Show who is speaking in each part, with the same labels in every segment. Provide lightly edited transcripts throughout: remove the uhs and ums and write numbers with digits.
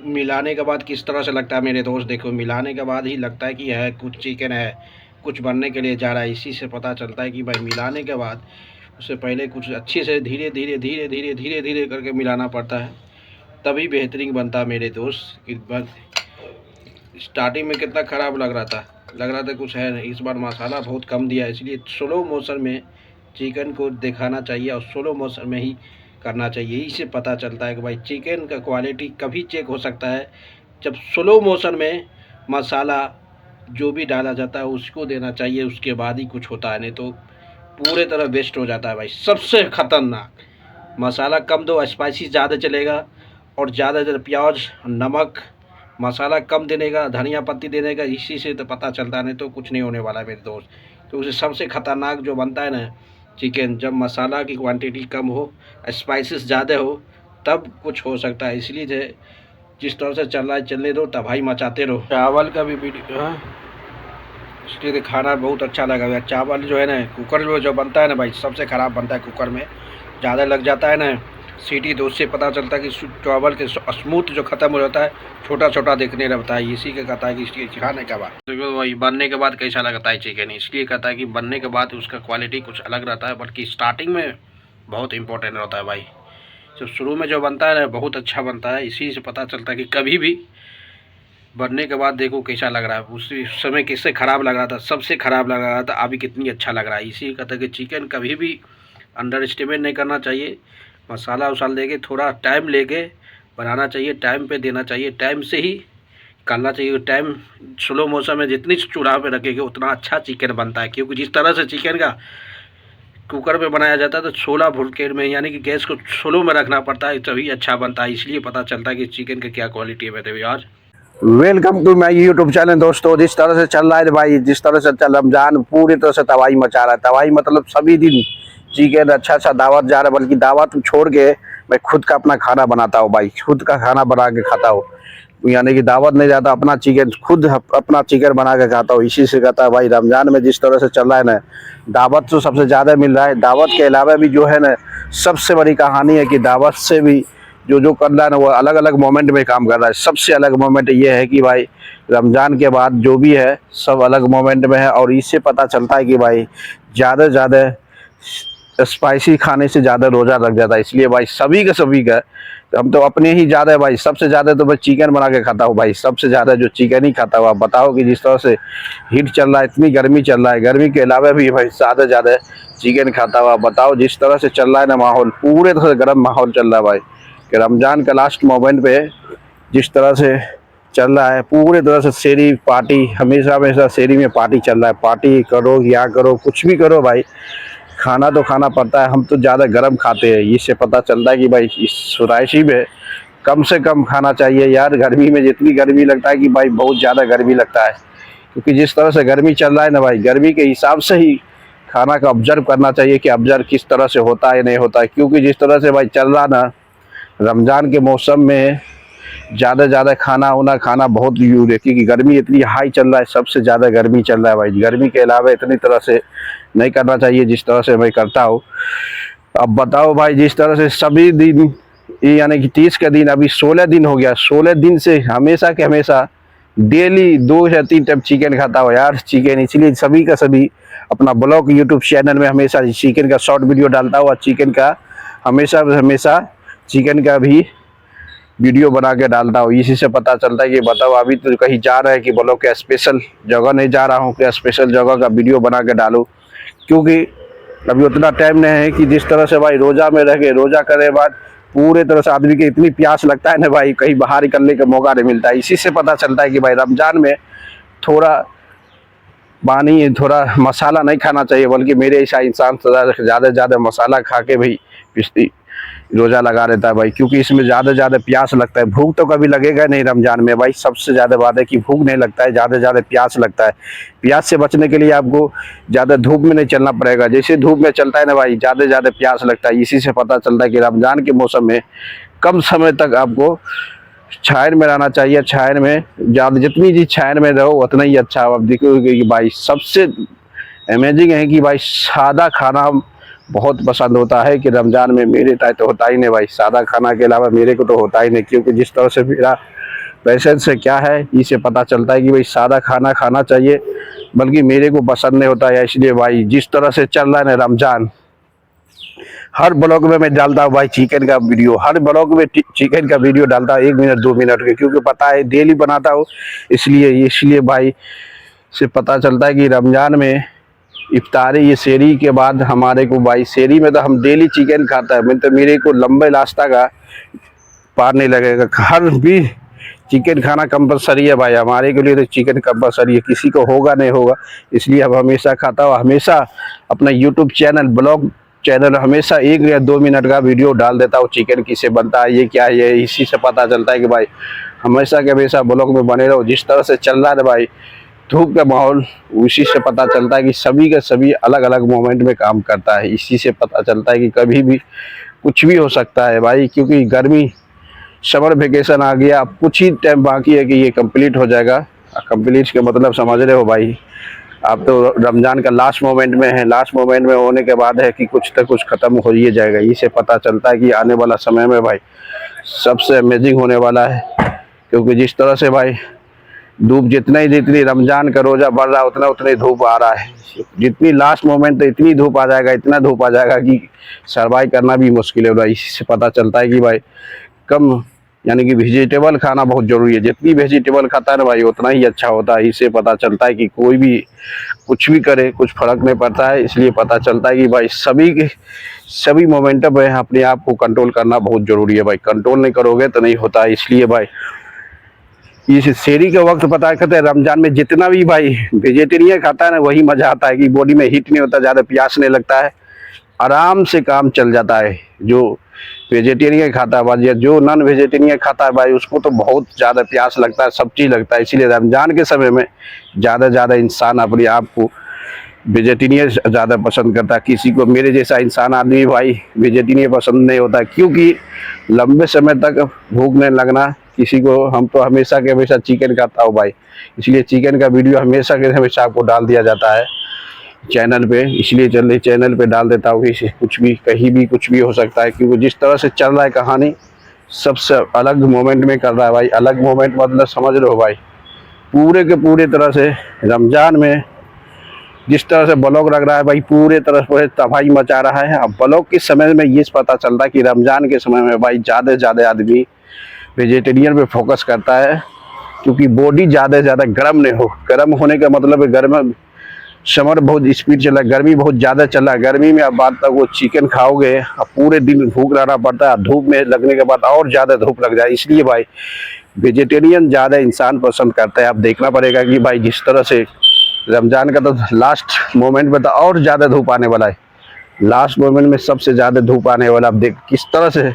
Speaker 1: मिलाने के बाद किस तरह से लगता है मेरे दोस्त, देखो मिलाने के बाद ही लगता है कि है कुछ चिकन है, कुछ बनने के लिए जा रहा है। इसी से पता चलता है कि भाई मिलाने के बाद उससे पहले कुछ अच्छे से धीरे धीरे धीरे धीरे धीरे धीरे करके मिलाना पड़ता है, तभी बेहतरीन बनता है मेरे दोस्त। स्टार्टिंग में कितना ख़राब लग रहा था कुछ है नहीं। इस बार मसाला बहुत कम दिया, इसलिए स्लो मोशन में चिकन को दिखाना चाहिए और स्लो मोशन में ही करना चाहिए। इससे पता चलता है कि भाई चिकन का क्वालिटी कभी चेक हो सकता है जब स्लो मोशन में मसाला जो भी डाला जाता है उसको देना चाहिए, उसके बाद ही कुछ होता है, नहीं तो पूरे तरह वेस्ट हो जाता है भाई। सबसे ख़तरनाक मसाला कम दो, स्पाइसी ज़्यादा चलेगा, और ज़्यादा प्याज नमक मसाला कम देने का, धनिया पत्ती देने का, इसी से तो पता चलता है, नहीं तो कुछ नहीं होने वाला है मेरे दोस्त। तो उसे सबसे ख़तरनाक जो बनता है ना चिकन, जब मसाला की क्वांटिटी कम हो, स्पाइसेस ज़्यादा हो, तब कुछ हो सकता है। इसलिए जिस तरह से चल रहा है चलने दो, तबाही मचाते रहो। चावल का भी वीडियो, हाँ, इसलिए खाना बहुत अच्छा लगा हुआ। चावल जो है ना कुकर में जो बनता है ना भाई, सबसे ख़राब बनता है कुकर में, ज़्यादा लग जाता है ना सीटी, तो उससे पता चलता है कि चावल के स्मूथ जो ख़त्म हो जाता है, छोटा छोटा दिखने लगता है। इसी के कहता है कि इसके खाने के बाद देखो वही बनने के बाद कैसा लगता है चिकन, इसलिए कहता है कि बनने के बाद उसका क्वालिटी कुछ अलग रहता है, बल्कि स्टार्टिंग में बहुत इंपॉर्टेंट रहता है भाई। जो शुरू में जो बनता है ना बहुत अच्छा बनता है, इसी से पता चलता है कि कभी भी बनने के बाद देखो कैसा लग रहा है। उसी समय किससे ख़राब लग रहा था, सबसे ख़राब लग रहा था, अभी कितनी अच्छा लग रहा है। इसी कहता है कि चिकन कभी भी अंडर एस्टिमेट नहीं करना चाहिए। मसाला वसाला लेके थोड़ा टाइम लेके बनाना चाहिए, टाइम पे देना चाहिए, टाइम से ही करना चाहिए। टाइम स्लो मोशन में जितनी चूल्हा पे रखेंगे उतना अच्छा चिकन बनता है, क्योंकि जिस तरह से चिकन का कुकर में बनाया जाता है तो 16 वोल्ट में, यानी कि गैस को स्लो में रखना पड़ता है, तभी अच्छा बनता है। इसलिए पता चलता है कि चिकन की क्या क्वालिटी है मेरे यार।
Speaker 2: Welcome to my YouTube channel दोस्तों। जिस तरह से चल रहा है भाई, जिस तरह से चल रमजान पूरी तरह से तबाही मचा रहा है। तबाही मतलब सभी दिन चिकन अच्छा दावत जा रहा है, बल्कि दावत छोड़ के मैं खुद का अपना खाना बनाता हूँ भाई, खुद का खाना बना के खाता हूँ। यानी कि दावत नहीं जाता, अपना चिकन खुद अपना चिकन बना के खाता हूँ। इसी से कहता है भाई रमजान में जिस तरह से चल रहा है ना, दावत तो सबसे ज़्यादा मिल रहा है। दावत के अलावा भी जो है ना, सबसे बड़ी कहानी है कि दावत से भी जो कर रहा है ना, वो अलग अलग मोमेंट में काम कर रहा है। सबसे अलग मोमेंट ये है कि भाई रमज़ान के बाद जो भी है सब अलग मोमेंट में है, और इससे पता चलता है कि भाई ज़्यादा ज़्यादा स्पाइसी खाने से ज़्यादा रोज़ा लग जाता है। इसलिए भाई सभी का हम तो अपने ही ज़्यादा भाई, सबसे ज़्यादा तो मैं चिकन बना के खाता हूँ भाई, सबसे ज़्यादा जो चिकन ही खाता हूँ। आप बताओ कि जिस तरह से हीट चल रहा है, इतनी गर्मी चल रहा है, गर्मी के अलावा भी भाई ज़्यादा चिकन खाता हूँ। आप बताओ जिस तरह से चल रहा है ना माहौल, पूरे तरह से गर्म माहौल चल रहा है भाई, कि रमज़ान का लास्ट मोमेंट पे जिस तरह से चल रहा है, पूरे तरह से शेरी पार्टी, हमेशा शेरी में पार्टी चल रहा है। पार्टी करो या करो, कुछ भी करो भाई, खाना तो खाना पड़ता है। हम तो ज़्यादा गर्म खाते हैं, इससे पता चलता है कि भाई इस सुराइशी में कम से कम खाना चाहिए यार। गर्मी में जितनी गर्मी लगता है कि भाई बहुत ज़्यादा गर्मी लगता है, क्योंकि जिस तरह से गर्मी चल रहा है ना भाई, गर्मी के हिसाब से ही खाना का ऑब्जर्व करना चाहिए कि ऑब्जर्व किस तरह से होता है नहीं होता है। क्योंकि जिस तरह से भाई चल रहा ना रमज़ान के मौसम में, ज़्यादा खाना बहुत यूज है, क्योंकि गर्मी इतनी हाई चल रहा है, सबसे ज़्यादा गर्मी चल रहा है भाई। गर्मी के अलावा इतनी तरह से नहीं करना चाहिए जिस तरह से मैं करता हूँ। अब बताओ भाई, जिस तरह से सभी दिन, यानी कि 30 का दिन, अभी 16 दिन हो गया, 16 दिन से हमेशा के हमेशा डेली 2 या 3 टाइम चिकन खाता हूँ यार, चिकन। इसलिए सभी का सभी अपना ब्लॉग यूट्यूब चैनल में हमेशा चिकन का शॉर्ट वीडियो डालता हूँ, और चिकन का हमेशा चिकन का भी वीडियो बना के डालता हूँ। इसी से पता चलता है कि बताओ अभी तो कहीं जा रहे हैं कि बोलो क्या स्पेशल जगह नहीं जा रहा हूँ, क्या स्पेशल जगह का वीडियो बना के डालूँ, क्योंकि अभी उतना टाइम नहीं है कि जिस तरह से भाई रोज़ा में रह के, रोज़ा करे बाद पूरे तरह से आदमी के इतनी प्यास लगता है ना भाई, कहीं बाहर निकलने का मौका नहीं मिलता है। इसी से पता चलता है कि भाई रमज़ान में थोड़ा पानी, थोड़ा मसाला नहीं खाना चाहिए, बल्कि मेरे ऐसा इंसान ज़्यादा मसाला खा के भी पिछली रोज़ा लगा रहता है भाई, क्योंकि इसमें ज़्यादा प्यास लगता है। भूख तो कभी लगेगा नहीं रमज़ान में भाई, सबसे ज़्यादा बात है कि भूख नहीं लगता है, ज़्यादा प्यास लगता है। प्यास से बचने के लिए आपको ज़्यादा धूप में नहीं चलना पड़ेगा, जैसे धूप में चलता है ना भाई ज़्यादा प्यास लगता है। इसी से पता चलता है कि रमज़ान के मौसम में कम समय तक आपको छायर में रहना चाहिए। छायर में ज़्यादा, जितनी जी छायर में रहो उतना ही अच्छा। अब देखोगे कि भाई सबसे अमेजिंग है कि भाई सादा खाना बहुत पसंद होता है, कि रमज़ान में मेरे टाइप तो होता ही नहीं भाई, सादा खाना के अलावा मेरे को तो होता ही नहीं। क्योंकि जिस तरह से मेरा पेशेंस से क्या है, इससे पता चलता है कि भाई सादा खाना खाना चाहिए, बल्कि मेरे को पसंद नहीं होता है। इसलिए भाई जिस तरह से चल रहा है ना रमज़ान, हर ब्लॉग में मैं डालता हूँ भाई चिकन का वीडियो, हर ब्लॉग में चिकन का वीडियो डालता हूँ 1 मिनट 2 मिनट के, क्योंकि पता है डेली बनाता हूँ। इसलिए भाई से पता चलता है कि रमज़ान में इफ्तारी, ये शेरी के बाद हमारे को भाई, शेरी में तो हम डेली चिकन खाता है, तो मेरे को लंबे रास्ता का पार नहीं लगेगा। हर भी चिकन खाना कंपलसरी है भाई, हमारे के लिए तो चिकन कंपलसरी है, किसी को होगा नहीं होगा। इसलिए अब हमेशा खाता हूँ, हमेशा अपना यूट्यूब चैनल, ब्लॉग चैनल, हमेशा 1 या 2 मिनट का वीडियो डाल देता हूँ, चिकन किसे बनता है, ये क्या है, ये इसी से पता चलता है कि भाई हमेशा के हमेशा ब्लॉग में बने रहो। जिस तरह से चल रहा है भाई धूप का माहौल, उसी से पता चलता है कि सभी का सभी अलग अलग मोमेंट में काम करता है। इसी से पता चलता है कि कभी भी कुछ भी हो सकता है भाई, क्योंकि गर्मी, समर वेकेशन आ गया, अब कुछ ही टाइम बाकी है कि ये कंप्लीट हो जाएगा। कंप्लीट के मतलब समझ रहे हो भाई, आप तो रमज़ान का लास्ट मोमेंट में है, लास्ट मोमेंट में होने के बाद है कि कुछ तो कुछ ख़त्म हो ही जाएगा। इससे पता चलता है कि आने वाला समय में भाई सबसे अमेजिंग होने वाला है, क्योंकि जिस तरह से भाई धूप जितनी रमज़ान का रोज़ा बढ़ रहा है, उतना ही धूप आ रहा है। जितनी लास्ट मोमेंट तो इतनी धूप आ जाएगा, इतना धूप आ जाएगा कि सर्वाइव करना भी मुश्किल है भाई। इससे पता चलता है कि भाई कम, यानी कि वेजिटेबल खाना बहुत ज़रूरी है। जितनी वेजिटेबल खाता है ना भाई उतना ही अच्छा होता है। इससे पता चलता है कि कोई भी कुछ भी करे कुछ फ़र्क नहीं पड़ता है। इसलिए पता चलता है कि भाई सभी मोमेंटम में अपने आप को कंट्रोल करना बहुत ज़रूरी है भाई। कंट्रोल नहीं करोगे तो नहीं होता है। इसलिए भाई इस शेरी के वक्त पता करते हैं, रमज़ान में जितना भी भाई वेजिटेरियन खाता है ना, वही मज़ा आता है कि बॉडी में हीट नहीं होता, ज़्यादा प्यास नहीं लगता है, आराम से काम चल जाता है। जो वेजिटेरियन खाता है भाई, जो नॉन वेजिटेरियन खाता है भाई, उसको तो बहुत ज़्यादा प्यास लगता है, सब चीज़ लगता है। इसीलिए रमज़ान के समय में ज़्यादा इंसान अपने आप को वेजिटेरियन ज़्यादा पसंद करता है। किसी को, मेरे जैसा इंसान आदमी भाई वेजिटेरियन पसंद नहीं होता, क्योंकि लंबे समय तक भूख नहीं लगना किसी को। हम तो हमेशा के हमेशा चिकन खाता हूँ भाई, इसलिए चिकन का वीडियो हमेशा के हमेशा आपको डाल दिया जाता है चैनल पे। इसलिए चैनल पे डाल देता हूँ कि कुछ भी कहीं भी कुछ भी हो सकता है, क्योंकि जिस तरह से चल रहा है कहानी सबसे अलग मोमेंट में कर रहा है भाई। अलग मोमेंट मतलब समझ रहे हो भाई, पूरे के पूरे तरह से रमज़ान में जिस तरह से ब्लॉग लग रहा है भाई, पूरे तरह से तबाही मचा रहा है। अब ब्लॉग के समय में ये पता चलता है कि रमज़ान के समय में भाई ज़्यादा आदमी वेजिटेरियन पे फोकस करता है, क्योंकि बॉडी ज़्यादा गर्म नहीं हो। गर्म होने का मतलब है, गर्म समर बहुत स्पीड चला, गर्मी बहुत ज़्यादा चला। गर्मी में अब बात तक वो चिकन खाओगे, अब पूरे दिन भूख रहना पड़ता है, धूप में लगने के बाद और ज़्यादा धूप लग जाए। इसलिए भाई वेजिटेरियन ज़्यादा इंसान पसंद करता है। अब देखना पड़ेगा कि भाई जिस तरह से रमज़ान का तो लास्ट मोमेंट में तो और ज़्यादा धूप आने वाला है, लास्ट मोमेंट में सबसे ज़्यादा धूप आने वाला। अब देख किस तरह से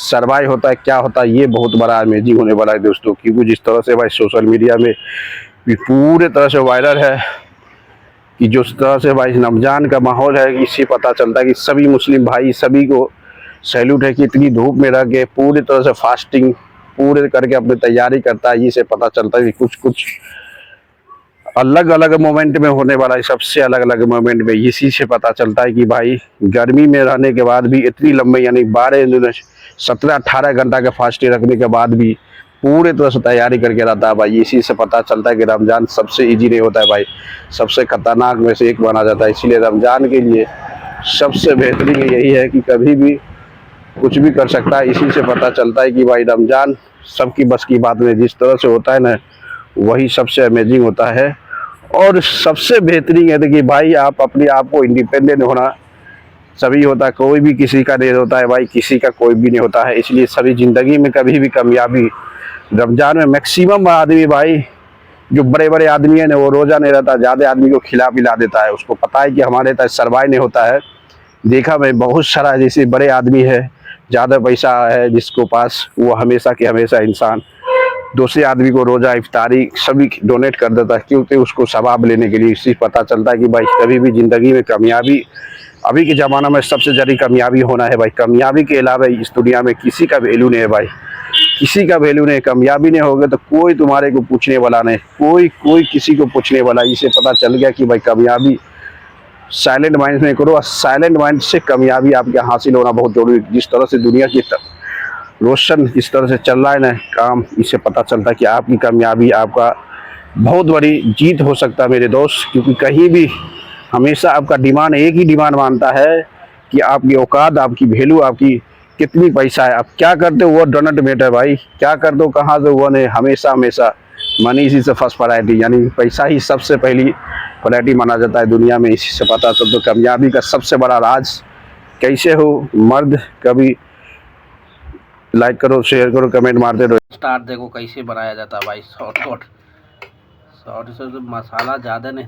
Speaker 2: सर्वाइव होता है, क्या होता है, ये बहुत बड़ा अमेजिंग होने वाला है दोस्तों। क्योंकि जिस तरह से भाई सोशल मीडिया में भी पूरे तरह से वायरल है कि जिस तरह से भाई रमज़ान का माहौल है, इससे पता चलता है कि सभी मुस्लिम भाई, सभी को सैल्यूट है कि इतनी धूप में रह के पूरी तरह से फास्टिंग पूरे करके अपनी तैयारी करता है। इससे पता चलता है कि कुछ अलग अलग मोमेंट में होने वाला है, सबसे अलग मोमेंट में। इसी से पता चलता है कि भाई गर्मी में रहने के बाद भी इतनी लंबी, यानी 17-18 घंटा का फास्टिंग रखने के बाद भी पूरे तरह से तैयारी करके रहता है भाई। इसी से पता चलता है कि रमज़ान सबसे इजी नहीं होता है भाई, सबसे खतरनाक में से एक माना जाता है। इसीलिए रमज़ान के लिए सबसे बेहतरीन यही है कि कभी भी कुछ भी कर सकता है। इसी से पता चलता है कि भाई रमज़ान सबकी बस की बात नहीं, जिस तरह से होता है ना वही सबसे अमेजिंग होता है। और सबसे बेहतरीन है कि भाई आप अपने आप को इंडिपेंडेंट होना सभी होता है, कोई भी किसी का नहीं होता है भाई, किसी का कोई भी नहीं होता है। इसलिए सभी ज़िंदगी में कभी भी कामयाबी रमज़ान में मैक्सिमम आदमी भाई, जो बड़े आदमी है ना, वो रोज़ा नहीं रहता, ज़्यादा आदमी को खिला पिला देता है। उसको पता है कि हमारे तक सर्वाइव नहीं होता है। देखा मैं बहुत सारा जैसे बड़े आदमी है, ज़्यादा पैसा है जिसको पास, वो हमेशा के हमेशा इंसान दूसरे आदमी को रोज़ा इफ्तारी सभी डोनेट कर देता है, क्योंकि उसको सवाब लेने के लिए। इससे पता चलता है कि भाई कभी भी ज़िंदगी में कामयाबी, अभी के ज़माना में सबसे ज़्यादा कामयाबी होना है भाई। कामयाबी के अलावा इस दुनिया में किसी का वैल्यू नहीं है भाई, किसी का वैल्यू नहीं। कामयाबी नहीं होगे तो कोई तुम्हारे को पूछने वाला नहीं, कोई किसी को पूछने वाला। इसे पता चल गया कि भाई कामयाबी साइलेंट माइंड में करो, और साइलेंट माइंड से कामयाबी आपके हासिल होना बहुत जरूरी है। जिस तरह से दुनिया की रोशन इस तरह से चल रहा है ना काम, इससे पता चलता है कि आपकी कामयाबी आपका बहुत बड़ी जीत हो सकता है मेरे दोस्त। क्योंकि कहीं भी हमेशा आपका डिमांड एक ही डिमांड मानता है कि आपकी औकात, आपकी वैल्यू, आपकी कितनी पैसा है, आप क्या करते हो वो डोनट मैटर भाई, क्या करते हो कहाँ से वो नहीं, हमेशा हमेशा मनी इसी से फर्स्ट प्रायोरिटी, यानी पैसा ही सबसे पहली प्रायोरिटी माना जाता है दुनिया में। इसी से पता चलता तो कामयाबी का सबसे बड़ा राज। कैसे हो मर्द, कभी लाइक करो, शेयर करो, कमेंट मारते रहो।
Speaker 1: स्टार्ट देखो कैसे बनाया जाता है भाई, शॉर्ट शॉर्ट शॉर्ट से तो मसाला ज़्यादा नहीं